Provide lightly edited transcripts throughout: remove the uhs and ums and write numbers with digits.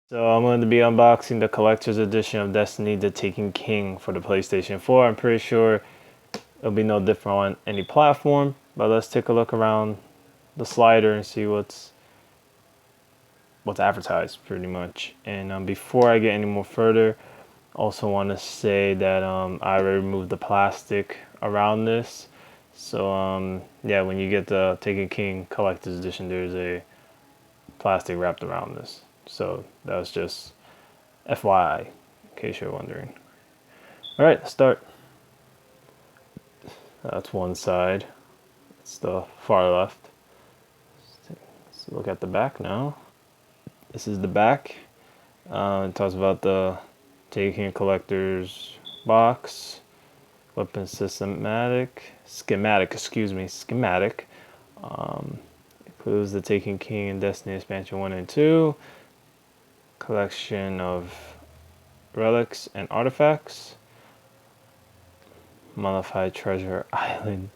So I'm going to be unboxing the collector's edition of Destiny: The Taken King for the PlayStation 4. I'm pretty sure it'll be no different on any platform, but let's take a look around the slider and see what's advertised pretty much. And before I get any more further, also want to say that I already removed the plastic around this. So yeah, when you get the Taken King collector's edition, there's a plastic wrapped around this. So that was just FYI, in case you're wondering. Alright, let's start. That's one side. It's the far left. Let's look at the back now. This is the back. It talks about the Taking Collector's box, weapon schematic. Includes the Taken King and Destiny Expansion 1 and 2, collection of relics and artifacts, modified treasure island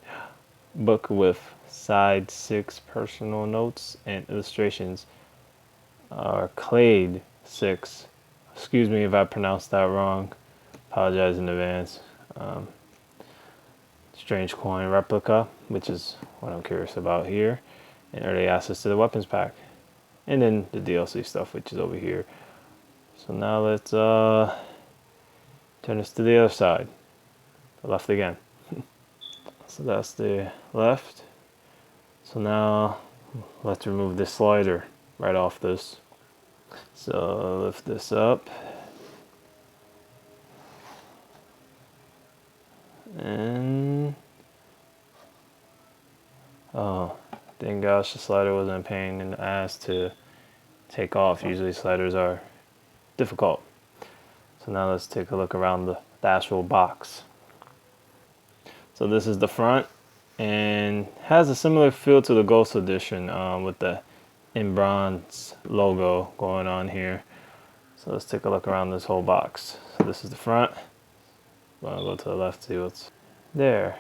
book with side 6 personal notes and illustrations, or Clade 6. Excuse me if I pronounced that wrong. Apologize in advance. Strange coin replica, which is what I'm curious about here, and early access to the weapons pack, and then the DLC stuff, which is over here. So now let's turn this to the other side, the left again. So that's the left. So now let's remove this slider right off this. So lift this up. And oh, thank gosh the slider wasn't a pain in the ass to take off. Usually sliders are difficult. So now let's take a look around the actual box. So this is the front, and has a similar feel to the Ghost Edition with the in bronze logo going on here. So let's take a look around this whole box. So this is the front. I'll go to the left, see what's there.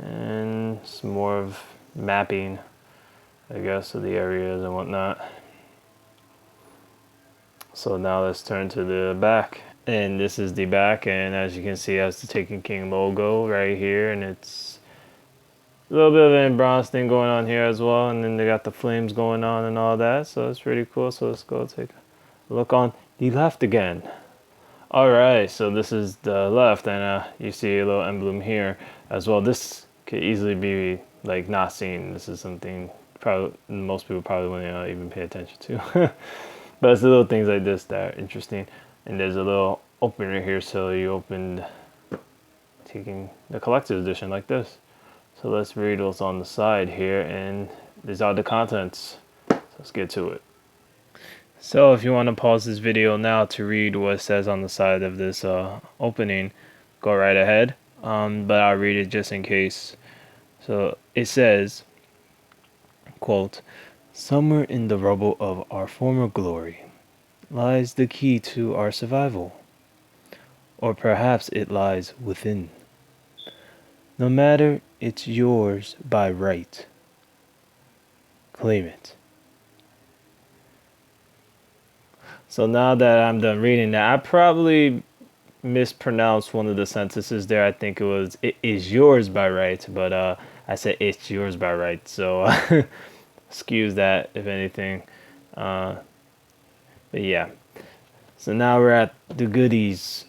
And some more of mapping, I guess, of the areas and whatnot. So now let's turn to the back. And this is the back, and as you can see, it has the Taken King logo right here, and it's a little bit of an bronze thing going on here as well, and then they got the flames going on and all that, so it's pretty cool. So let's go take a look on the left again. Alright, so this is the left, and you see a little emblem here as well. This could easily be like not seen. This is something probably most people probably wouldn't even pay attention to. But it's the little things like this that are interesting. And there's a little opener here, so you opened taking the collector's edition like this. So let's read what's on the side here, and these are the contents. So let's get to it. So if you want to pause this video now to read what it says on the side of this opening, go right ahead. But I'll read it just in case. So it says, quote, "Somewhere in the rubble of our former glory lies the key to our survival. Or perhaps it lies within. No matter, it's yours by right. Claim it." So now that I'm done reading that, I probably mispronounced one of the sentences there. I think it was, "It is yours by right," but I said, "It's yours by right." So excuse that, if anything. But yeah. So now we're at the goodies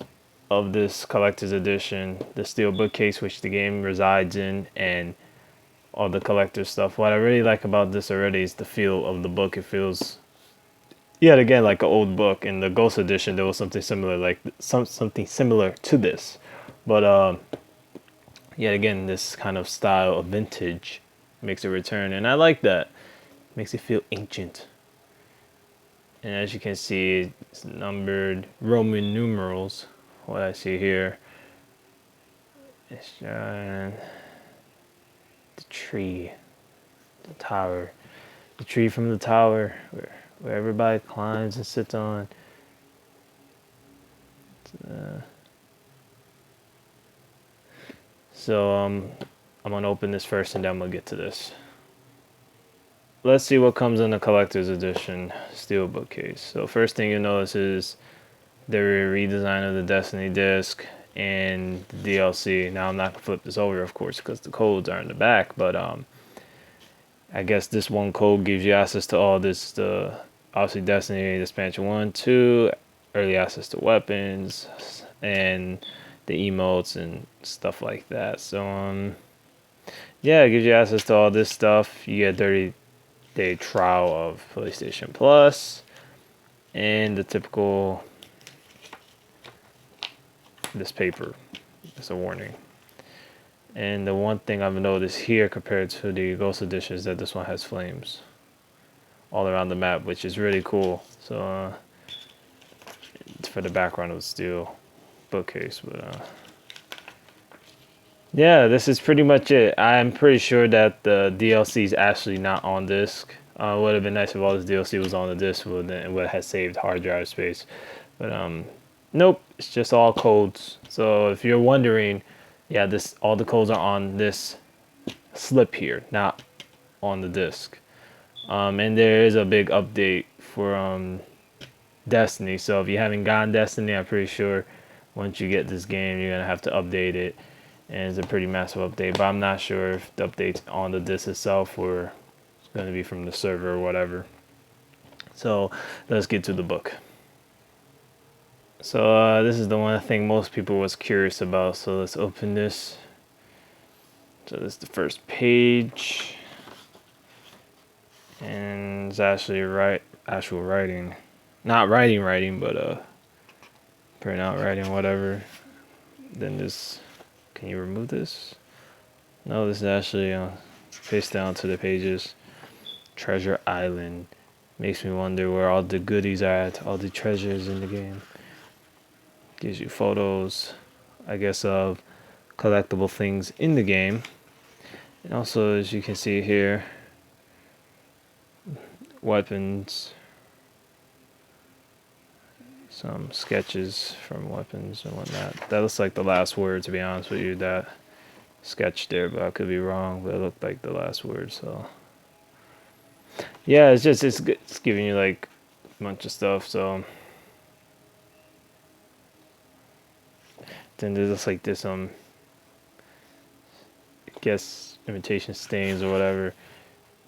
of this collector's edition, the steel bookcase which the game resides in, and all the collector stuff. What I really like about this already is the feel of the book. It feels, yet again, like an old book. In the Ghost Edition, there was something similar, like something similar to this, but yet again, this kind of style of vintage makes a return, and I like that. Makes it feel ancient. And as you can see, it's numbered Roman numerals. What I see here is the tree, the tower, the tree from the tower where everybody climbs and sits on. So I'm gonna open this first, and then I'm gonna get to this. let's see what comes in the collector's edition steelbook case. So first thing you notice is the redesign of the Destiny disc and the DLC. Now I'm not gonna flip this over, of course, because the codes are in the back. But I guess this one code gives you access to all this. The obviously Destiny expansion 1, 2, early access to weapons, and the emotes and stuff like that. So yeah, it gives you access to all this stuff. You get 30-day trial of PlayStation Plus, and the typical this paper. It's a warning. And the one thing I've noticed here compared to the Ghost Edition is that this one has flames all around the map, which is really cool. So it's for the background of the steel bookcase. But yeah, this is pretty much it. I'm pretty sure that the DLC is actually not on disc. It would have been nice if all this DLC was on the disc, it would have saved hard drive space. But nope, it's just all codes. So if you're wondering, yeah, this all the codes are on this slip here, not on the disc. And there is a big update for Destiny. So if you haven't gotten Destiny, I'm pretty sure once you get this game, you're gonna have to update it, and it's a pretty massive update. But I'm not sure if the update's on the disc itself or it's gonna be from the server or whatever. So let's get to the book. So this is the one thing most people was curious about. So let's open this. So this is the first page, and it's actually actual writing, not writing, but print out writing, whatever. Then this, can you remove this? No, this is actually pasted down to the pages. Treasure Island makes me wonder where all the goodies are at, all the treasures in the game. Gives you photos, I guess, of collectible things in the game. And also, as you can see here, weapons, some sketches from weapons and whatnot. That looks like the last word, to be honest with you, that sketch there, but I could be wrong, but it looked like the last word. So yeah, it's giving you like a bunch of stuff. So then there's just like this I guess imitation stains or whatever.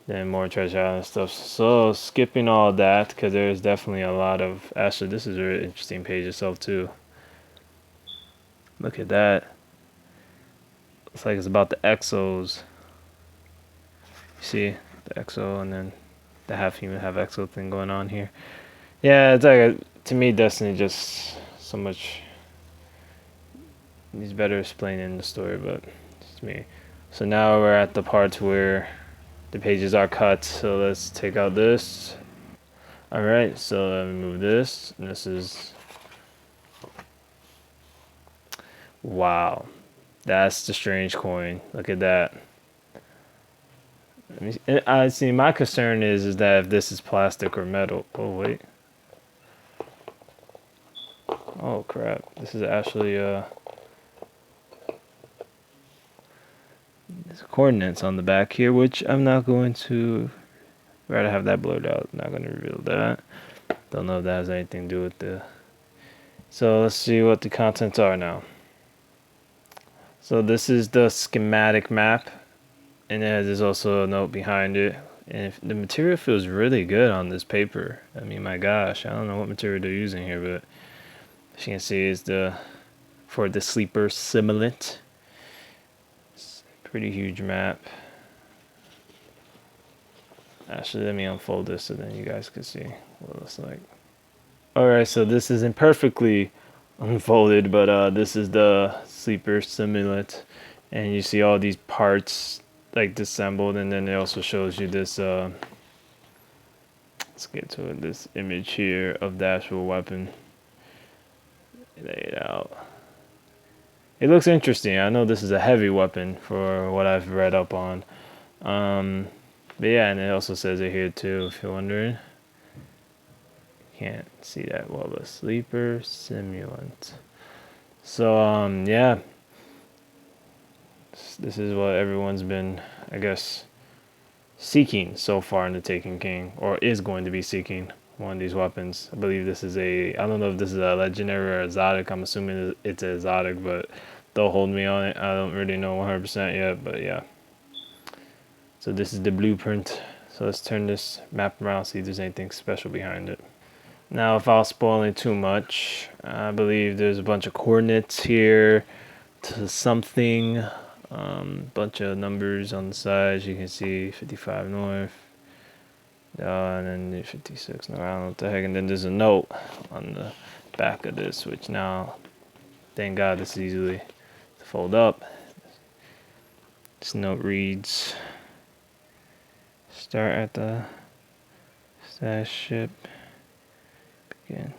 Then more Treasure Island stuff. So skipping all that, because there's definitely a lot of, actually this is a really interesting page itself too. Look at that. It's like it's about the exos. You see the exo, and then the half human, half exo thing going on here. Yeah, it's like to me, Destiny just so much. He's better explaining the story, but it's me. So now we're at the part where the pages are cut. So let's take out this. All right, so let me move this, and this is, wow, that's the strange coin. Look at that. I see. My concern is that if this is plastic or metal. Oh wait. Oh crap! This is actually there's coordinates on the back here, which I'm not going to. Rather have that blurred out. Not going to reveal that. Don't know if that has anything to do with the. So let's see what the contents are now. So this is the schematic map, and then there's also a note behind it. And the material feels really good on this paper. I mean, my gosh, I don't know what material they're using here, but as you can see, is for the sleeper simulant. It's a pretty huge map. Actually, let me unfold this so then you guys can see what it looks like. Alright, so this isn't perfectly unfolded, but this is the sleeper simulant. And you see all these parts like disassembled, and then it also shows you this, let's get to it, this image here of the actual weapon. Lay it out. It looks interesting. I know this is a heavy weapon for what I've read up on. But yeah, and it also says it here too, if you're wondering. Can't see that well, but sleeper simulant. So yeah, this is what everyone's been, I guess, seeking so far in the Taken King, or is going to be seeking one of these weapons. I believe this is I don't know if this is a legendary or exotic. I'm assuming it's an exotic, but don't hold me on it. I don't really know 100% yet, but yeah. So this is the blueprint. So let's turn this map around, see if there's anything special behind it. Now, without spoiling too much, I believe there's a bunch of coordinates here to something. Bunch of numbers on the side, as you can see, 55 north, and then 56 north, I don't know what the heck. And then there's a note on the back of this, which now, thank God, this is easily to fold up. This note reads, start at the stash ship, begin.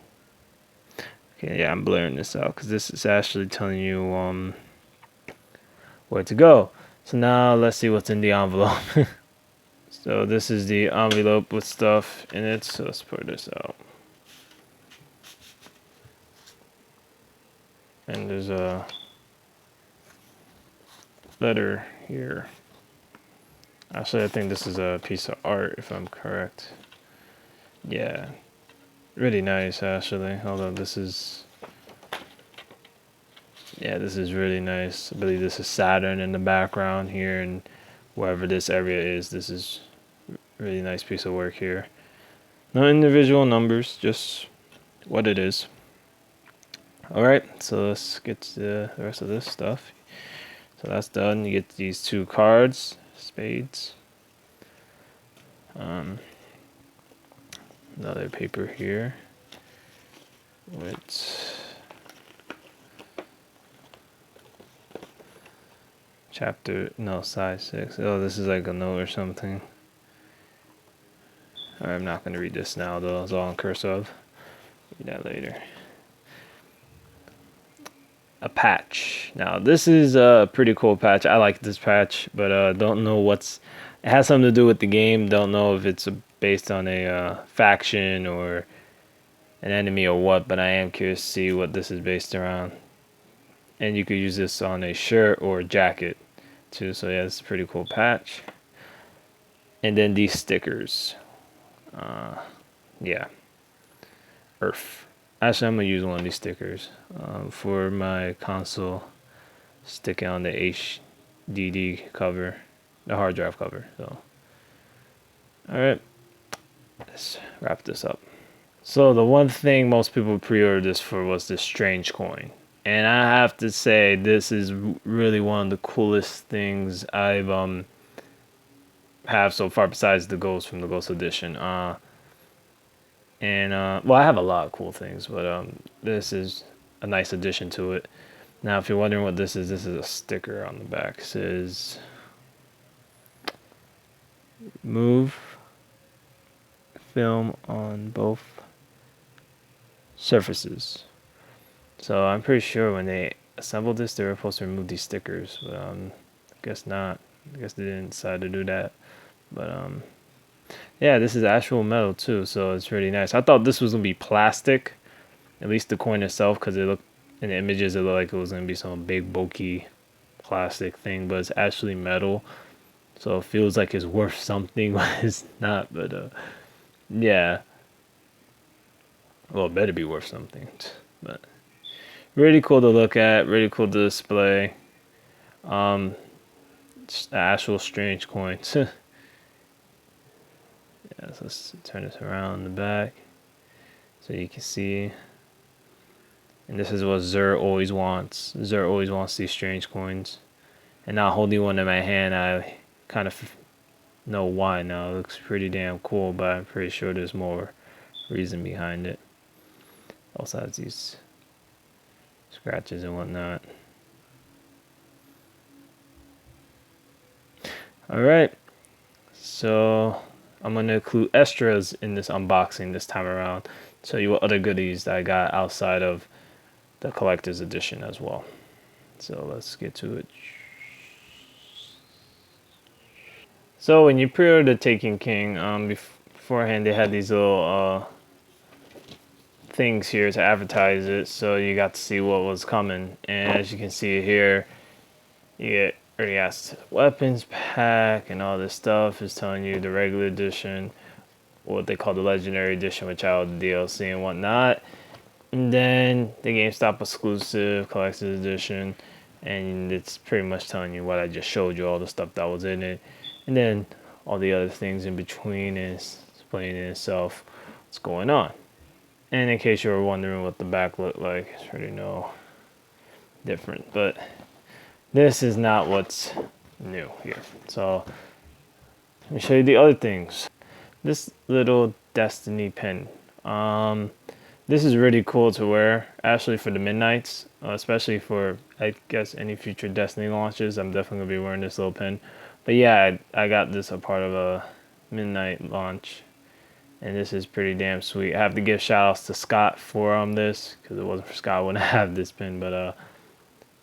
Okay, yeah, I'm blurring this out because this is actually telling you where to go. So now let's see what's in the envelope. So this is the envelope with stuff in it. So let's pour this out. And there's a letter here. Actually, I think this is a piece of art, if I'm correct. Yeah, really nice, actually. Although this is, yeah, this is really nice. I believe this is Saturn in the background here, and wherever this area is, this is really nice piece of work here. No individual numbers, just what it is. Alright, so let's get to the rest of this stuff. So that's done. You get these two cards, spades. Another paper here with size 6. Oh, this is like a note or something. Alright, I'm not going to read this now though, it's all in cursive. Read that later. A patch. Now this is a pretty cool patch. I like this patch, but don't know it has something to do with the game. Don't know if it's based on a faction or an enemy or what, but I am curious to see what this is based around. And you could use this on a shirt or a jacket too. So yeah, it's a pretty cool patch. And then these stickers. Yeah. Earth. Actually, I'm gonna use one of these stickers for my console. Stick it on the HDD cover, the hard drive cover. So, all right, let's wrap this up. So the one thing most people pre-ordered this for was this strange coin, and I have to say this is really one of the coolest things I've have so far, besides the ghost from the Ghost Edition. Well, I have a lot of cool things, but this is a nice addition to it. Now, if you're wondering what this is a sticker on the back. It says, move film on both surfaces. So I'm pretty sure when they assembled this, they were supposed to remove these stickers, but I guess not. I guess they didn't decide to do that. But yeah, this is actual metal too, so it's really nice. I thought this was gonna be plastic, at least the coin itself, because it looked in the images it looked like it was gonna be some big bulky plastic thing, but it's actually metal, so it feels like it's worth something, but it's not. But yeah, well, it better be worth something. But really cool to look at, really cool to display. Just the actual strange coin. Yeah, so let's turn this around in the back so you can see. And this is what Zer always wants. Zer always wants these strange coins. And now holding one in my hand, I kind of know why now. It looks pretty damn cool, but I'm pretty sure there's more reason behind it. Also has these scratches and whatnot. Alright, so I'm going to include extras in this unboxing this time around. Show you what other goodies that I got outside of the collector's edition as well. So let's get to it. So when you pre-order Taken King, beforehand they had these little things here to advertise it, so you got to see what was coming. And as you can see here, you get already has weapons pack and all this stuff. Is telling you the regular edition, what they call the legendary edition, which out the DLC and whatnot. And then the GameStop exclusive collector's edition, and it's pretty much telling you what I just showed you, all the stuff that was in it, and then all the other things in between is explaining itself what's going on. And in case you were wondering what the back looked like, it's pretty no different, but this is not what's new here. So let me show you the other things. This little Destiny pin. This is really cool to wear, actually, for the midnights, especially for, I guess, any future Destiny launches. I'm definitely going to be wearing this little pin. But yeah, I got this a part of a midnight launch, and this is pretty damn sweet. I have to give shout outs to Scott for this, because it wasn't for Scott, I wouldn't have this pin, but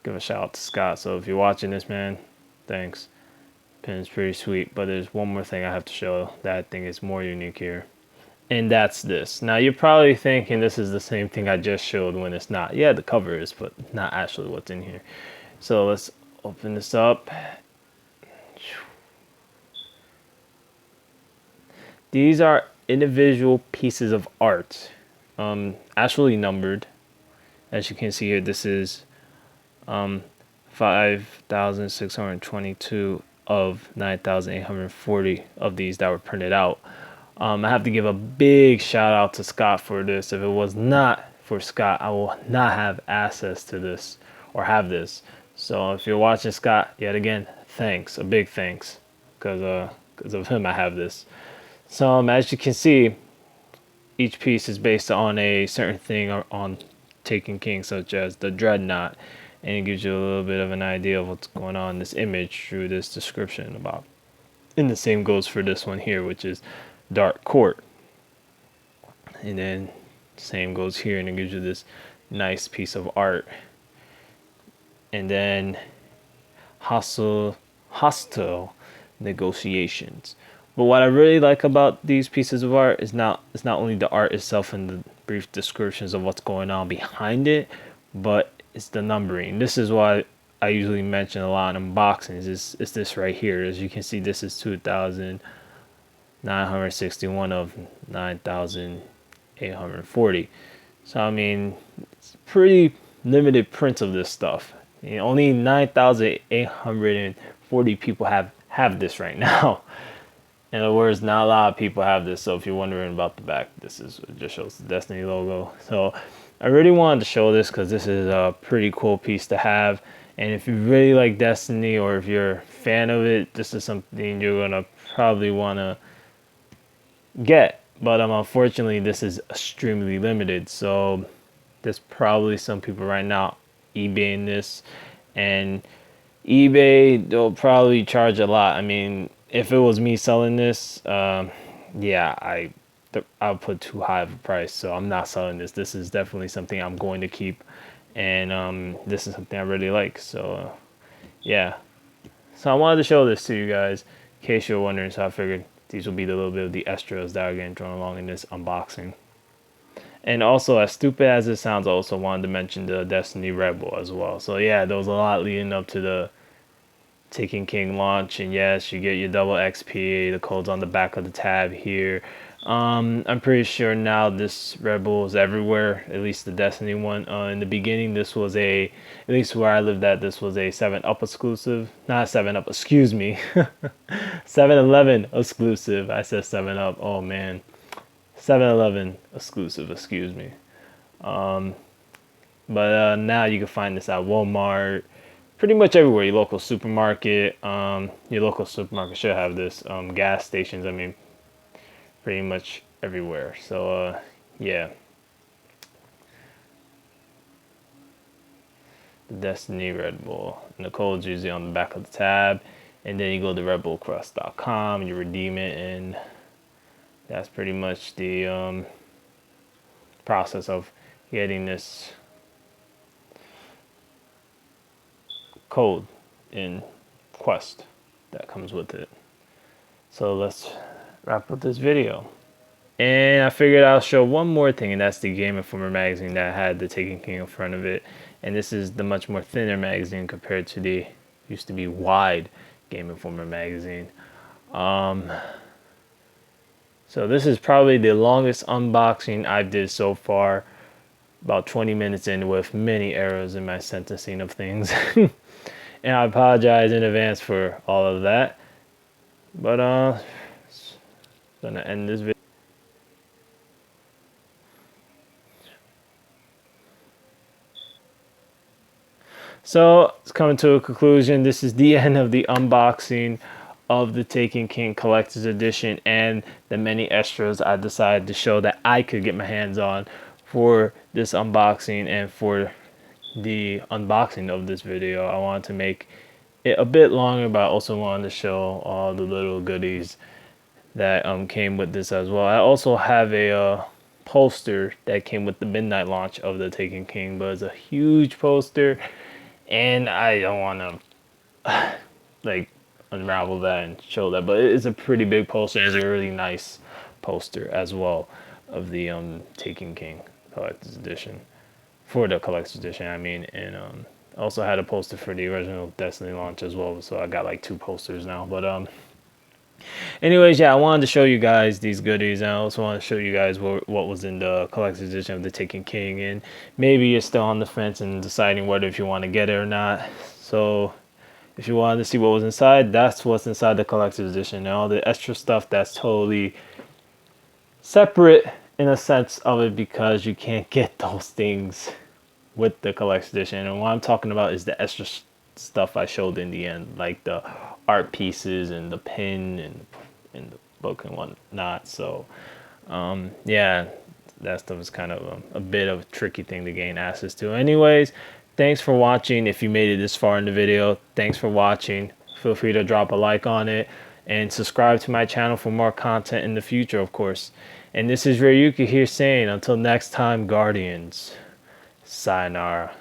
give a shout out to Scott. So if you're watching this, man, thanks. Pin is pretty sweet, but there's one more thing I have to show that I think is more unique here. And that's this. Now you're probably thinking this is the same thing I just showed, when it's not. Yeah, the cover is, but not actually what's in here. So let's open this up. These are individual pieces of art, actually numbered. As you can see here, this is 5,622 of 9,840 of these that were printed out. I have to give a big shout out to Scott for this. If it was not for Scott, I will not have access to this or have this. So if you're watching, Scott, yet again, thanks, a big thanks, because of him I have this. So as you can see, each piece is based on a certain thing on Taken King, such as the Dreadnought, and it gives you a little bit of an idea of what's going on in this image through this description about. And the same goes for this one here, which is Dark Court. And then same goes here, and it gives you this nice piece of art. And then hostile negotiations. But what I really like about these pieces of art is it's not only the art itself and the brief descriptions of what's going on behind it, but it's the numbering. This is why I usually mention a lot in unboxings. It's this right here. As you can see, this is 2,961 of 9,840. So I mean, it's pretty limited prints of this stuff. You know, only 9,840 people have this right now. In other words, not a lot of people have this. So if you're wondering about the back, it just shows the Destiny logo. So I really wanted to show this because this is a pretty cool piece to have. And if you really like Destiny, or if you're a fan of it, this is something you're gonna probably wanna get. But unfortunately, this is extremely limited. So there's probably some people right now eBaying this, and eBay, they'll probably charge a lot. I mean, if it was me selling this, yeah, I'll put too high of a price, so I'm not selling this. This is definitely something I'm going to keep, and this is something I really like. So yeah, so I wanted to show this to you guys in case you're wondering. So I figured these will be the little bit of the extras that are getting thrown along in this unboxing. And also, as stupid as it sounds, I also wanted to mention the Destiny Red Bull as well. So yeah, there was a lot leading up to the Taken King launch, and yes, you get your double XP. The code's on the back of the tab here. I'm pretty sure now this Red Bull is everywhere, at least the Destiny one. In the beginning, this was at least where I lived at, this was a 7-Up exclusive. Not 7-Up, excuse me. 7-Eleven exclusive. I said 7-Up, oh man. 7-Eleven exclusive, excuse me. But now you can find this at Walmart, pretty much everywhere. Your local supermarket, should have this. Gas stations, I mean, pretty much everywhere. So yeah, the Destiny Red Bull, and the code's usually on the back of the tab, and then you go to redbullcrust.com, you redeem it, and that's pretty much the process of getting this code in Quest that comes with it. So let's wrap up this video. And I figured I'll show one more thing, and that's the Game Informer magazine that had the Taken King in front of it. And this is the much more thinner magazine compared to the used to be Wide Game Informer magazine. So this is probably the longest unboxing I did so far. About 20 minutes in with many errors in my sentencing of things. And I apologize in advance for all of that. But gonna end this video. So it's coming to a conclusion. This is the end of the unboxing of the Taken King Collector's Edition and the many extras I decided to show that I could get my hands on for this unboxing and for the unboxing of this video. I wanted to make it a bit longer, but I also wanted to show all the little goodies that came with this as well. I also have a poster that came with the midnight launch of the Taken King, but it's a huge poster, and I don't want to like unravel that and show that, but it's a pretty big poster. It's a really nice poster as well of the Taken King Collector's Edition. For the Collector's Edition, I mean, and I also had a poster for the original Destiny launch as well, so I got like 2 posters now. But anyways, yeah, I wanted to show you guys these goodies, and I also want to show you guys what was in the Collector's Edition of the Taken King, and maybe you're still on the fence and deciding whether if you want to get it or not. So if you wanted to see what was inside, that's what's inside the Collector's Edition. And all the extra stuff, that's totally separate in a sense of it, because you can't get those things with the Collector's Edition. And what I'm talking about is the extra stuff I showed in the end, like the art pieces and the pin and the book and whatnot. So yeah, that stuff is kind of a bit of a tricky thing to gain access to. Anyways, thanks for watching. If you made it this far in the video, thanks for watching. Feel free to drop a like on it and subscribe to my channel for more content in the future, of course. And this is Rayuka here saying, until next time, Guardians, sayonara.